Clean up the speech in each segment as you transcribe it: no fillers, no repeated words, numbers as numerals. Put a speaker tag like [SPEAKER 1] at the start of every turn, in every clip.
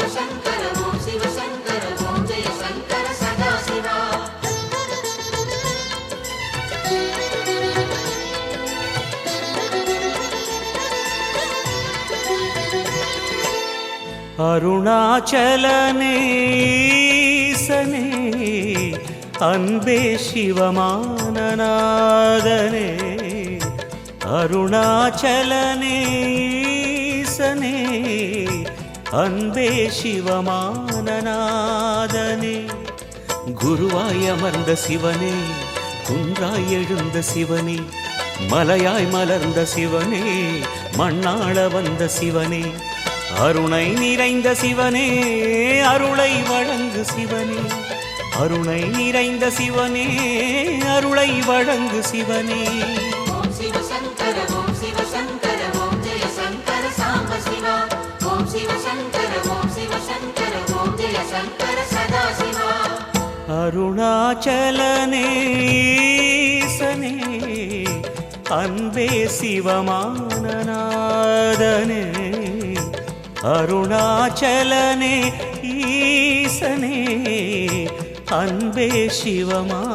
[SPEAKER 1] சிவசங்கர ஓம் சிவசங்கர ஓம் ஜெய சங்கர சதாசிவா.
[SPEAKER 2] அருணாச்சலனேசனே அன்பே சிவமானநாதனே அருணாச்சலனேசனே அன்பே சிவமானநாதனே குருவாய் அமர்ந்த சிவனே குன்றாய் எழுந்த சிவனே மலையாய் மலர்ந்த சிவனே மண்ணாள வந்த சிவனே அருணை நிறைந்த சிவனே அருளை வழங்கு சிவனே அருணை நிறைந்த சிவனே அருளை வழங்கு சிவனே.
[SPEAKER 1] ஓம் சிவசங்கர ஓம் சிவசங்கர ஓம் ஜெய சங்கர சாம்ப சிவா. ஓம் சிவசங்கர ஓம் சிவசங்கர ஓம் ஜெய சங்கர சதாசிவா.
[SPEAKER 2] அருணாச்சலனேசனே அன்பே சிவமானநாதனே அருணாச்சலனே ஈசனே அன்பே சிவமானநாதனே.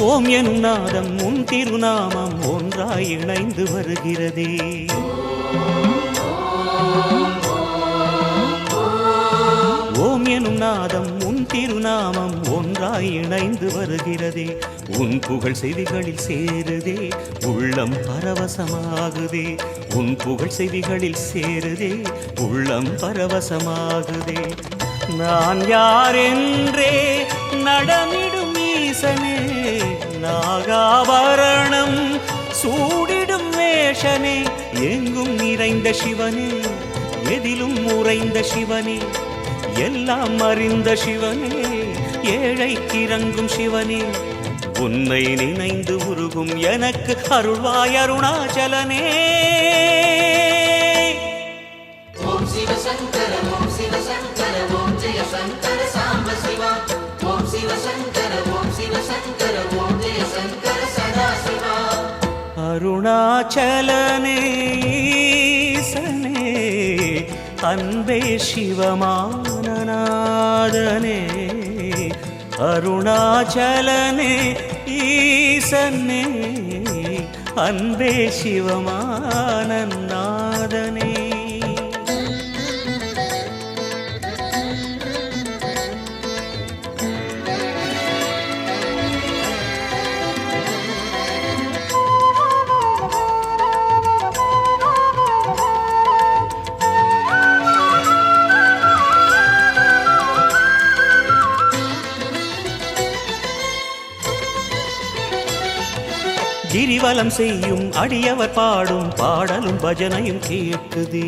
[SPEAKER 2] ஓம் எனும் நாதம் உன் திருநாமம் ஒன்றாய் இணைந்து வருகிறதே. ஓம் எனும் நாதம் உன் திருநாமம் ஒன்றாய் இணைந்து வருகிறதே. உன் புகழ் செவிகளில் சேருதே உள்ளம் பரவசமாகுதே. உன் புகழ் செவிகளில் சேருதே உள்ளம் பரவசமாகுதே. நான் யாரென்றே நடமிடும் ஈசனே நாகாபரணம் சூடிடும் வேஷனே எங்கும் நிறைந்த சிவனே எதிலும் உறைந்த சிவனே எல்லாம் அறிந்த சிவனே ஏழைக்கு இறங்கும் சிவனே உன்னை நினைந்து உருகும் எனக்கு அருள்வாய் அருணாச்சலனே.
[SPEAKER 1] ஓம் சிவசங்கர ஓம் சிவசங்கர ஓம் ஜெய சங்கர சாம்ப சிவா. ஓம் சிவசங்கர ஓம் சிவசங்கர ஓம் ஜெய சங்கர சதாசிவா.
[SPEAKER 2] அருணாச்சலனே ஈசனே அன்பே சிவமானநாதனே அருணாச்சலனே ஈசனே அன்பே சிவமானநாதனே. கிரிவலம் செய்யும் அடியவர் பாடும் பாடலும் பஜனையும் கேட்குதே.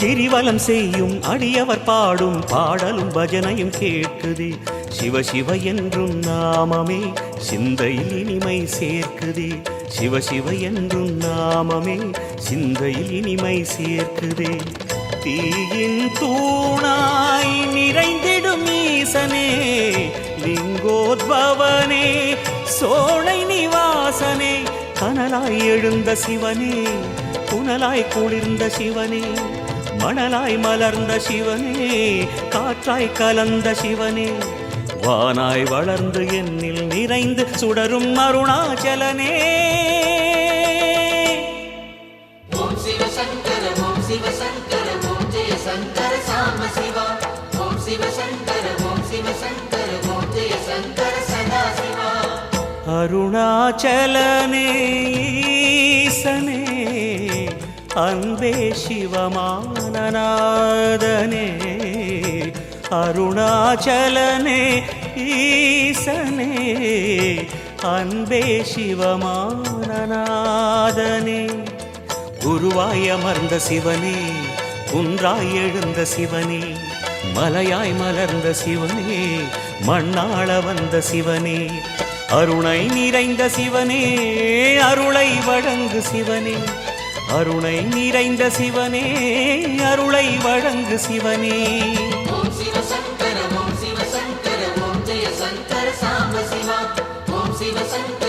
[SPEAKER 2] கிரிவலம் செய்யும் அடியவர் பாடும் பாடலும் பஜனையும் கேட்குதே. சிவ சிவ என்றும் நாமமே சிந்தையில் இனிமை சேர்க்குதே. சிவ சிவ என்றும் நாமமே சிந்தையில் இனிமை சேர்க்குதே. தீயின் தூணாய் நிறைந்திடும் ஈசனே லிங்கோத்பவனே சோழை நிவாசனே கனலாய் எழுந்த சிவனே புனலாய் குளிர்ந்த சிவனே மணலாய் மலர்ந்த சிவனே காற்றாய் கலந்த சிவனே வானாய் வளர்ந்து என்னில் நிறைந்து சுடரும் அருணாச்சலனே.
[SPEAKER 1] ஓம் சிவசங்கர ஓம் சிவசங்கர ஓம் ஜெய சங்கர சாம்ப சிவா. ஓம் சிவசங்கர ஓம் சிவசங்கர ஓம் ஜெய சங்கர சதாசிவா.
[SPEAKER 2] அருணாச்சலனே ஈசனே அன்பே சிவமானநாதனே அருணாச்சலனே ஈசனே அன்பே சிவமானநாதனே குருவாய் அமர்ந்த சிவனே குன்றாய் எழுந்த சிவனே, மலையாய் மலர்ந்த சிவனே, மண்ணாள வந்த சிவனே, அருணை நிறைந்த சிவனே, அருளை வழங்கு சிவனே, அருணை நிறைந்த சிவனே, அருளை வழங்கு சிவனே.
[SPEAKER 1] ஓம் சிவசங்கர ஓம் சிவசங்கர ஓம் ஜெய சங்கர சாம்ப சிவா. ஓம் சிவசங்கர